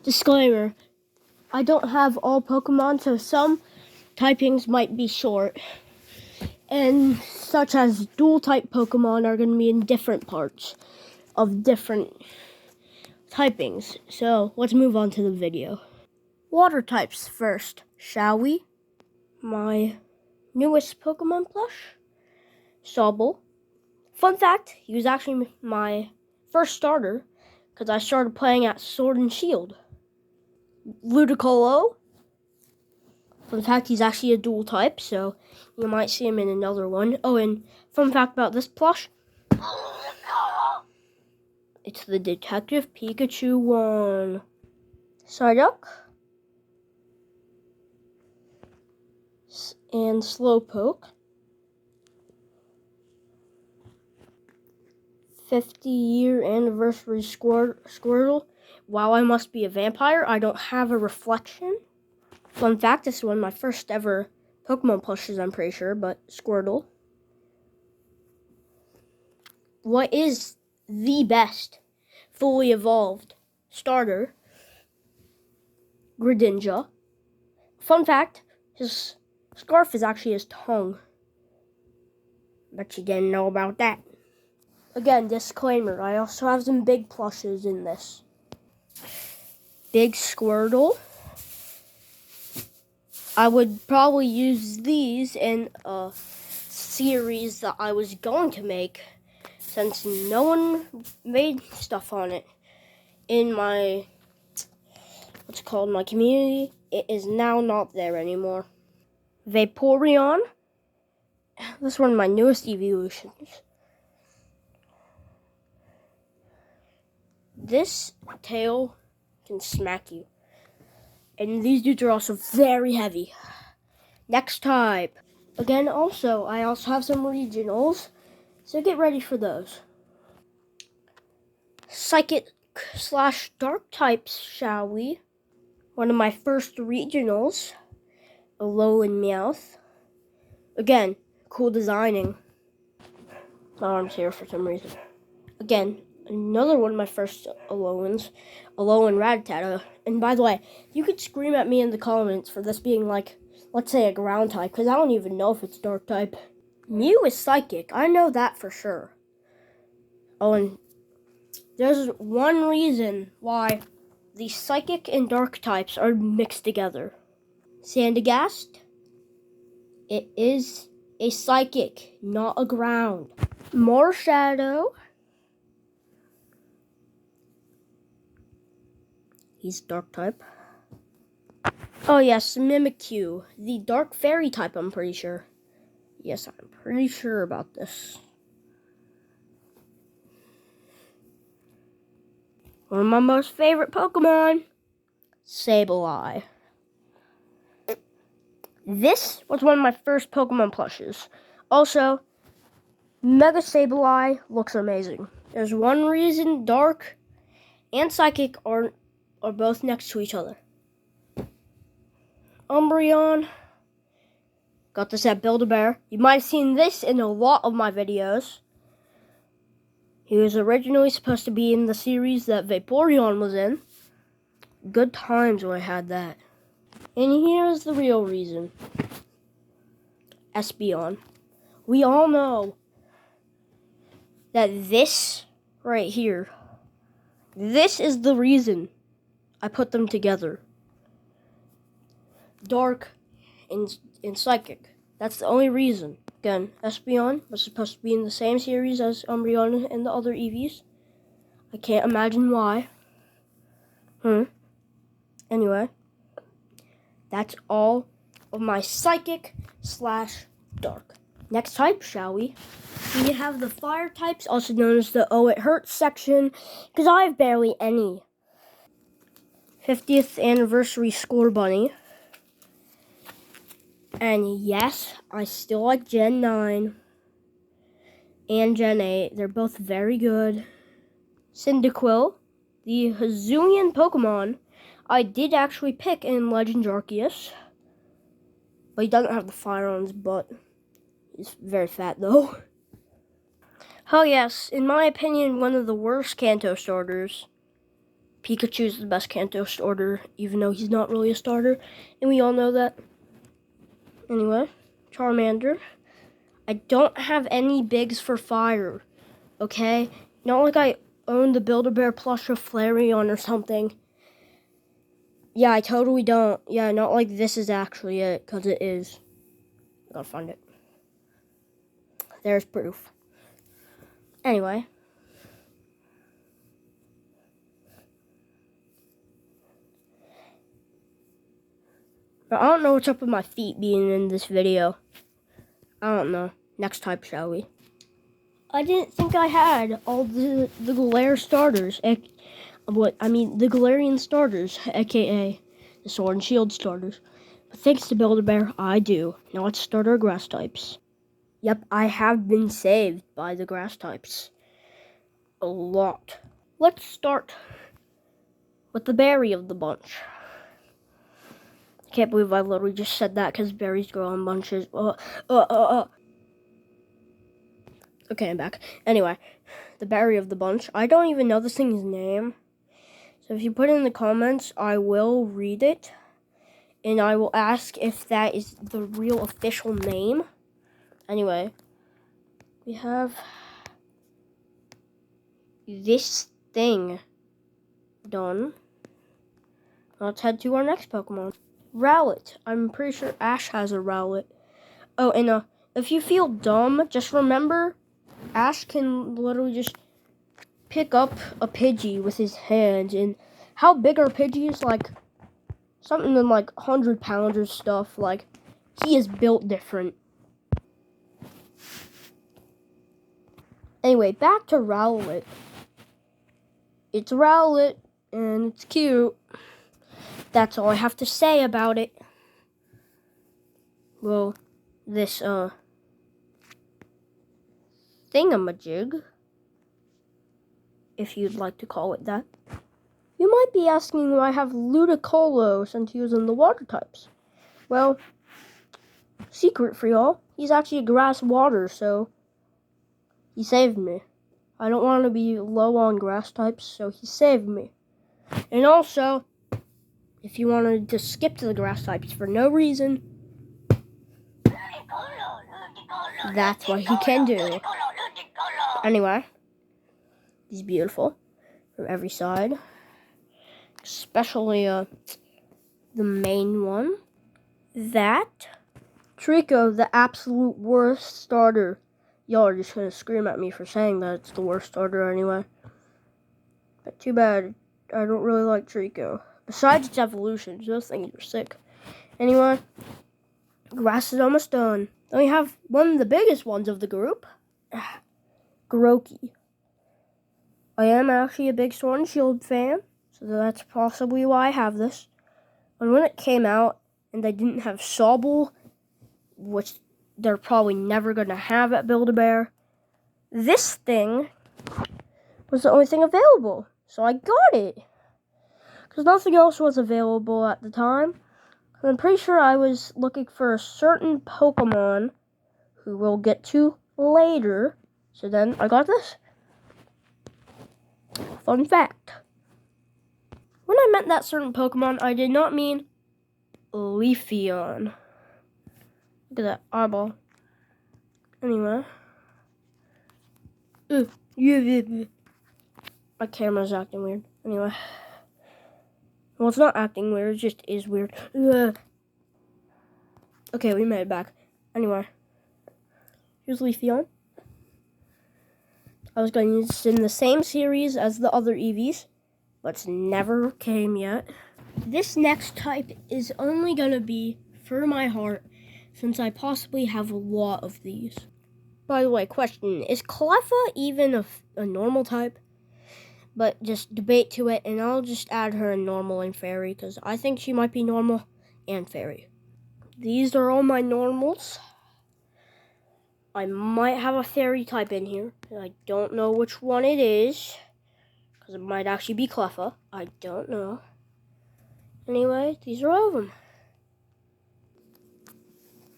Disclaimer, I don't have all Pokemon, so some typings might be short. And such as dual type Pokemon are going to be in different parts of different typings. So let's move on to the video. Water types first, shall we? My newest Pokemon plush, Sobble. Fun fact, he was actually my first starter because I started playing at Sword and Shield. Ludicolo. Fun fact, he's actually a dual type, so you might see him in another one. Oh, and fun fact about this plush. It's the Detective Pikachu one. Psyduck. And Slowpoke. 50-year anniversary Squirtle. While I must be a vampire, I don't have a reflection. Fun fact, this is one of my first ever Pokemon plushes, I'm pretty sure, but Squirtle. What is the best fully evolved starter? Greninja. Fun fact, his scarf is actually his tongue. Bet you didn't know about that. Again, disclaimer, I also have some big plushes in this. Big Squirtle. I would probably use these in a series that I was going to make, since no one made stuff on it in my, my community. It is now not there anymore. Vaporeon. This is one of my newest evolutions. This tail can smack you. And these dudes are also very heavy. Next type. Again, I also have some regionals, so get ready for those. Psychic/dark types, shall we? One of my first regionals, Alolan Meowth. Again, cool designing. My arm's here for some reason. Again, another one of my first Alolans, Alolan Rattata. And by the way, you could scream at me in the comments for this being like, let's say a ground type, because I don't even know if it's dark type. Mew is psychic, I know that for sure. Oh, and there's one reason why the psychic and dark types are mixed together. Sandygast, it is a psychic, not a ground. Marshadow, he's dark type. Oh yes, Mimikyu, the dark fairy type, I'm pretty sure. Yes, I'm pretty sure about this. One of my most favorite Pokemon, Sableye. This was one of my first Pokemon plushes. Also, Mega Sableye looks amazing. There's one reason Dark and Psychic are both next to each other. Umbreon. Got this at Build-A-Bear. You might have seen this in a lot of my videos. He was originally supposed to be in the series that Vaporeon was in. Good times when I had that. And here's the real reason. Espeon. We all know that this right here, this is the reason I put them together. Dark and Psychic. That's the only reason. Again, Espeon was supposed to be in the same series as Umbreon and the other Eevees. I can't imagine why. Anyway, that's all of my Psychic/Dark. Next type, shall we? We have the Fire types, also known as the Oh It Hurts section, because I have barely any. 50th anniversary Score Bunny. And yes, I still like Gen 9 and Gen 8. They're both very good. Cyndaquil, the Hisuian Pokemon, I did actually pick in Legends Arceus. But he doesn't have the fire on his butt. He's very fat though. Oh yes, in my opinion, one of the worst Kanto starters. Pikachu's the best Kanto starter, even though he's not really a starter, and we all know that. Anyway, Charmander. I don't have any bigs for fire, okay? Not like I own the Build-A-Bear plush of Flareon or something. Yeah, I totally don't. Yeah, not like this is actually it, because it is. I gotta find it. There's proof. Anyway. But I don't know what's up with my feet being in this video. I don't know. Next type, shall we? I didn't think I had all the Galarian starters. The Galarian starters, aka the Sword and Shield starters. But thanks to Build-A-Bear, I do. Now let's start our grass types. Yep, I have been saved by the grass types. A lot. Let's start with the berry of the bunch. I can't believe I literally just said that because berries grow in bunches. Okay, I'm back. Anyway, the berry of the bunch. I don't even know this thing's name. So if you put it in the comments, I will read it. And I will ask if that is the real official name. Anyway, we have this thing done. Let's head to our next Pokemon. Rowlet. I'm pretty sure Ash has a Rowlet. Oh, and if you feel dumb, just remember Ash can literally just pick up a Pidgey with his hands. And how big are Pidgeys? Like, something in like 100 pounds or stuff. Like, he is built different. Anyway, back to Rowlet. It's Rowlet, and it's cute. That's all I have to say about it. Well, this, thingamajig, if you'd like to call it that. You might be asking why I have Ludicolo since he was in the water types. Well, secret for y'all, he's actually a grass water, so he saved me. I don't want to be low on grass types, so he saved me. And also, if you wanted to skip to the grass types for no reason, that's what he can do. Anyway, he's beautiful from every side, especially the main one. That Trico, the absolute worst starter. Y'all are just gonna scream at me for saying that it's the worst starter anyway. But too bad. I don't really like Trico. Besides its evolutions, those things are sick. Anyway, grass is almost done. Then we have one of the biggest ones of the group, Grookey. I am actually a big Sword and Shield fan, so that's possibly why I have this. And when it came out, and they didn't have Sobble, which they're probably never going to have at Build-A-Bear, this thing was the only thing available. So I got it. Because nothing else was available at the time. I'm pretty sure I was looking for a certain Pokemon who we'll get to later. So then I got this. Fun fact. When I meant that certain Pokemon, I did not mean Leafeon. Look at that eyeball. Anyway. My camera's acting weird. Anyway. Well, it's not acting weird, it just is weird. Okay, we made it back. Anyway. Here's Leafeon. I was going to use this in the same series as the other Eevees, but it's never came yet. This next type is only going to be for my heart, since I possibly have a lot of these. By the way, question, is Cleffa even a normal type? But just debate to it, and I'll just add her in normal and fairy, because I think she might be normal and fairy. These are all my normals. I might have a fairy type in here. I don't know which one it is, because it might actually be Cleffa. I don't know. Anyway, these are all of them.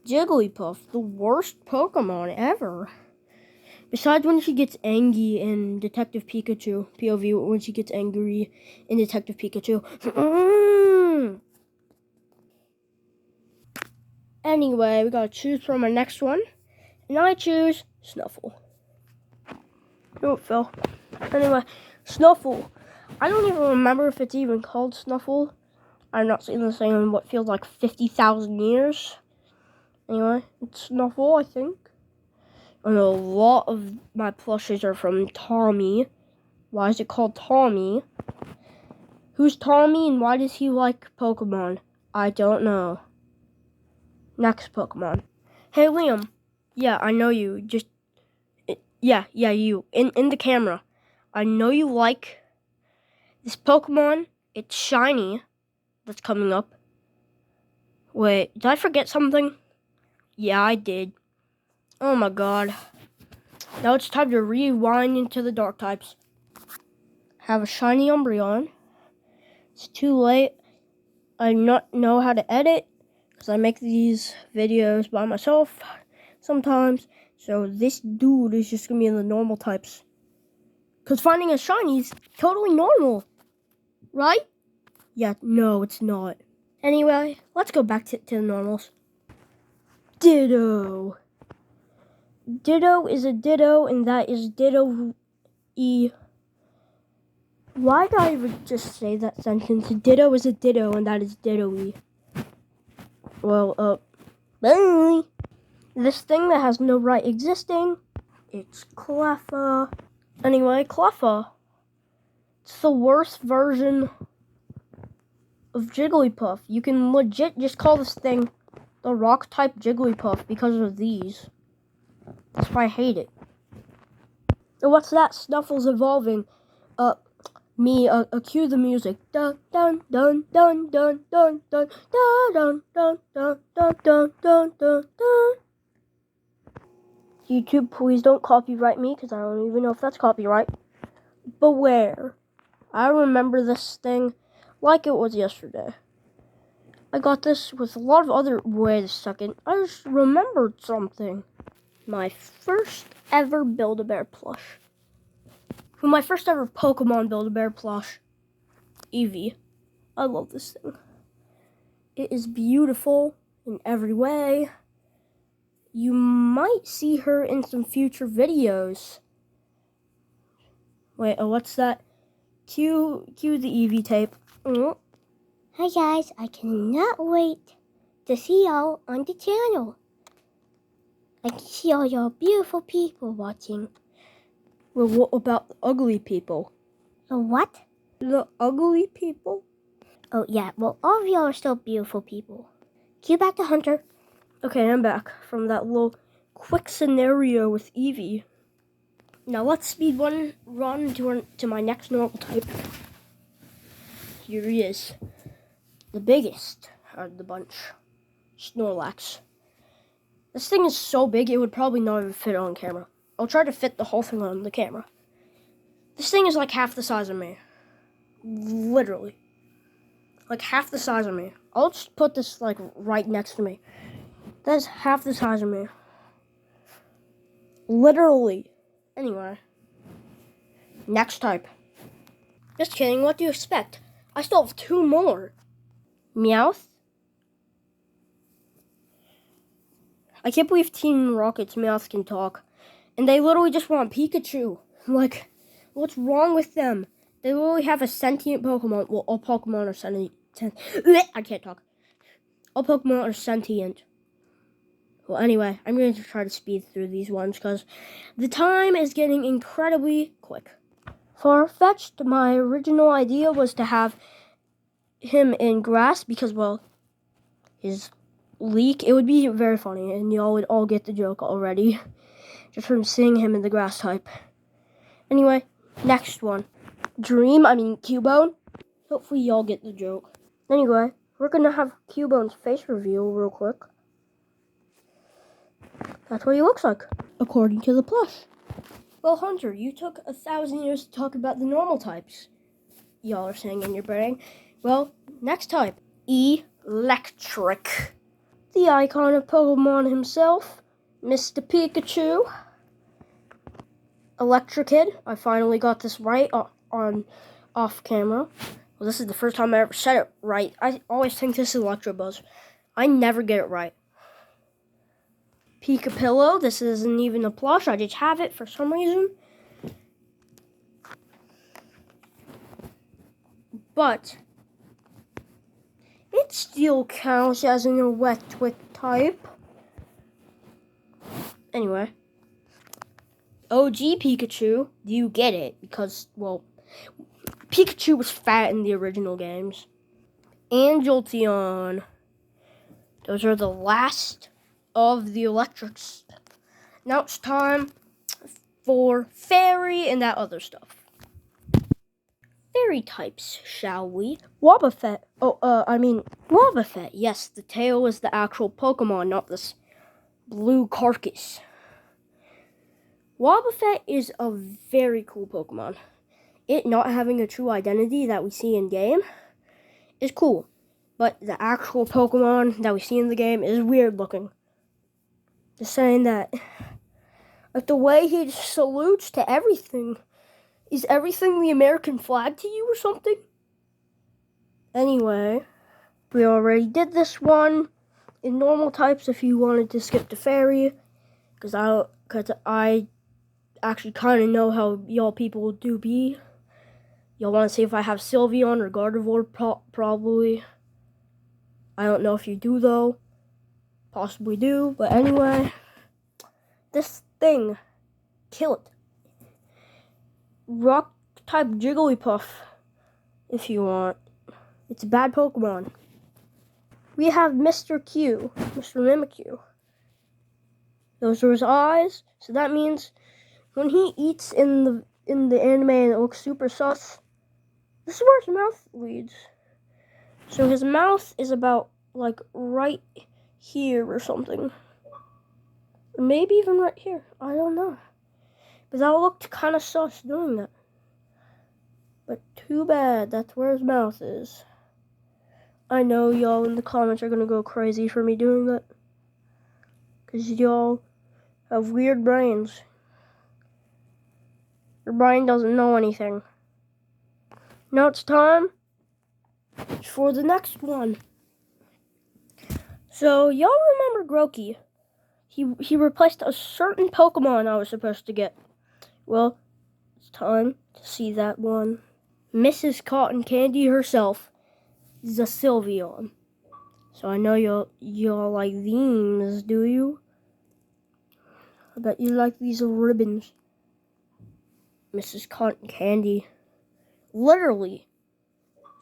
Jigglypuff, the worst Pokemon ever. Besides when she gets angry in Detective Pikachu, POV, when she gets angry in Detective Pikachu. Anyway, we gotta choose from our next one. And I choose Snuffle. Oh, it fell. Anyway, Snuffle. I don't even remember if it's even called Snuffle. I've not seen this thing in what feels like 50,000 years. Anyway, it's Snuffle, I think. And a lot of my plushes are from Tommy. Why is it called Tommy? Who's Tommy and why does he like Pokemon? I don't know. Next Pokemon. Hey, Liam. Yeah, I know you. Yeah, you. In the camera. I know you like this Pokemon. It's shiny. That's coming up. Wait, did I forget something? Yeah, I did. Oh my god. Now it's time to rewind into the dark types. Have a shiny Umbreon. It's too late. I not know how to edit because I make these videos by myself sometimes. So this dude is just gonna be in the normal types. Because finding a shiny is totally normal, right? Yeah, no, it's not. Anyway, let's go back to the normals. Ditto. Ditto is a Ditto, and that is Ditto E. Why did I even just say that sentence? Ditto is a Ditto, and that is Ditto E. Well, bye. This thing that has no right existing, it's Cleffa. Anyway, Cleffa. It's the worst version of Jigglypuff. You can legit just call this thing the rock-type Jigglypuff because of these. That's why I hate it. And what's that? Snuffle's evolving. Cue the music. Dun dun dun dun dun dun dun dun dun dun dun dun dun dun dun. YouTube, please don't copyright me because I don't even know if that's copyright. Beware. I remember this thing like it was yesterday. I got this with a lot of other... Wait a second. I just remembered something. My first ever Build-A-Bear plush. My first ever Pokemon Build-A-Bear plush. Eevee. I love this thing. It is beautiful in every way. You might see her in some future videos. Wait, what's that? Cue the Eevee tape. Hi guys, I cannot wait to see y'all on the channel. I can see all y'all beautiful people watching. Well, what about the ugly people? The what? The ugly people? Oh yeah, well all of y'all are still beautiful people. Cue back to Hunter. Okay, I'm back from that little quick scenario with Eevee. Now let's speed run to my next normal type. Here he is. The biggest out of the bunch. Snorlax. This thing is so big it would probably not even fit on camera. I'll try to fit the whole thing on the camera. This thing is like half the size of me. Literally. Like half the size of me. I'll just put this like right next to me. That's half the size of me. Literally. Anyway. Next type. Just kidding, what do you expect? I still have 2 more. Meowth. I can't believe Team Rocket's Meowth can talk. And they literally just want Pikachu. Like, what's wrong with them? They literally have a sentient Pokemon. Well, all Pokemon are sentient. I can't talk. All Pokemon are sentient. Well, anyway, I'm going to try to speed through these ones because the time is getting incredibly quick. Farfetch'd, my original idea was to have him in grass because, well, his leak, it would be very funny and y'all would all get the joke already just from seeing him in the grass type. Anyway, next one. Cubone. Hopefully y'all get the joke. Anyway, we're gonna have Cubone's face reveal real quick. That's what he looks like, according to the plush. Well, Hunter, you took 1,000 years to talk about the normal types. Y'all are saying in your brain. Well, next type. Electric. The icon of Pokemon himself, Mr. Pikachu. Electrokid. I finally got this right on off camera. Well, this is the first time I ever said it right. I always think this is Electrobuzz. I never get it right. Pika Pillow. This isn't even a plush. I just have it for some reason. But it still counts as an electric type. Anyway. OG Pikachu. Do you get it? Because, well, Pikachu was fat in the original games. And Jolteon. Those are the last of the electrics. Now it's time for fairy and that other stuff. Fairy types, shall we? Wobbuffet. Wobbuffet. Yes, the tail is the actual Pokemon, not this blue carcass. Wobbuffet is a very cool Pokemon. It not having a true identity that we see in game is cool. But the actual Pokemon that we see in the game is weird looking. Just saying that. Like the way he salutes to everything. Is everything the American flag to you or something? Anyway, we already did this one in normal types if you wanted to skip to fairy. Because I actually kind of know how y'all people do be. Y'all want to see if I have Sylveon or Gardevoir? Probably. I don't know if you do though. Possibly do. But anyway, this thing, kill it. Rock type Jigglypuff, if you want. It's a bad Pokemon. We have Mr. Q, Mr. Mimikyu. Those are his eyes. So that means when he eats in the anime and it looks super sus, this is where his mouth leads. So his mouth is about like right here or something. Or maybe even right here. I don't know. But that looked kind of sus doing that. But too bad, that's where his mouth is. I know y'all in the comments are going to go crazy for me doing that. Because y'all have weird brains. Your brain doesn't know anything. Now it's time for the next one. So, y'all remember Grookey? He replaced a certain Pokemon I was supposed to get. Well, it's time to see that one. Mrs. Cotton Candy herself is a Sylveon. So I know y'all like these, do you? I bet you like these ribbons. Mrs. Cotton Candy. Literally.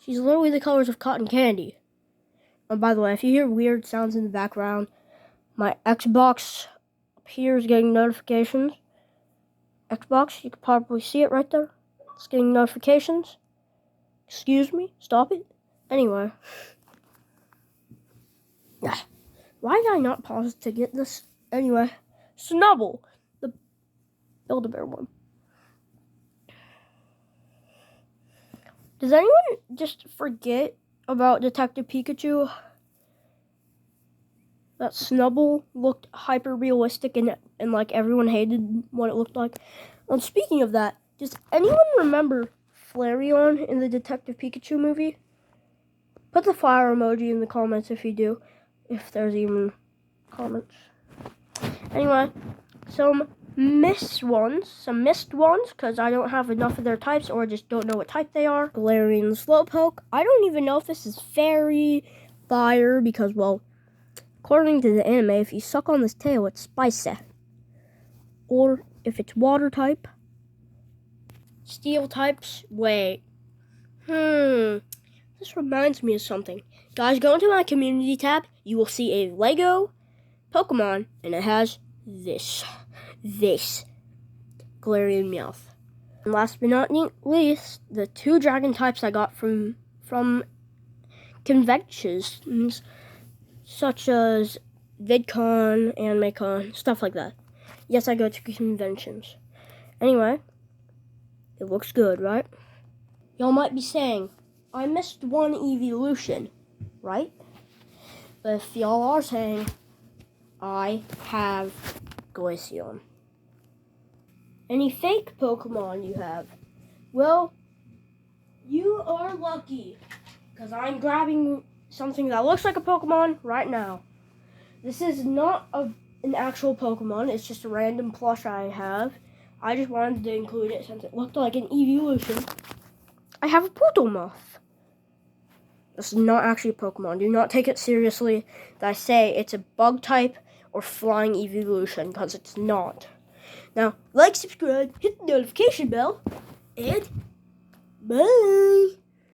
She's literally the colors of cotton candy. And by the way, if you hear weird sounds in the background, my Xbox up here is getting notifications. Xbox, you can probably see it right there. It's getting notifications. Excuse me, stop it. Anyway. Why did I not pause to get this? Anyway. Snubble, the Build-A-Bear one. Does anyone just forget about Detective Pikachu? That Snubble looked hyper-realistic and like everyone hated what it looked like. Speaking of that, does anyone remember Flareon in the Detective Pikachu movie? Put the fire emoji in the comments if you do. If there's even comments. Anyway, some missed ones, because I don't have enough of their types or I just don't know what type they are. Galarian Slowpoke. I don't even know if this is fairy, fire, because, well, according to the anime, if you suck on this tail, it's spicy. Or if it's water type. Steel types. Wait. This reminds me of something. Guys, go into my community tab. You will see a Lego Pokemon, and it has this Galarian Meowth. And last but not least, the 2 dragon types I got from conventions, such as VidCon, AnimeCon, stuff like that. Yes, I go to conventions. Anyway, it looks good, right? Y'all might be saying, I missed one evolution, right? But if y'all are saying, I have Glaceon. any fake Pokemon you have. Well, you are lucky, because I'm grabbing something that looks like a Pokemon right now. This is not an actual Pokemon, it's just a random plush I have. I just wanted to include it since it looked like an evolution. I have a Poodle Moth. This is not actually a Pokemon. Do not take it seriously that I say it's a bug type or flying evolution, because it's not. Now, like, subscribe, hit the notification bell, and bye!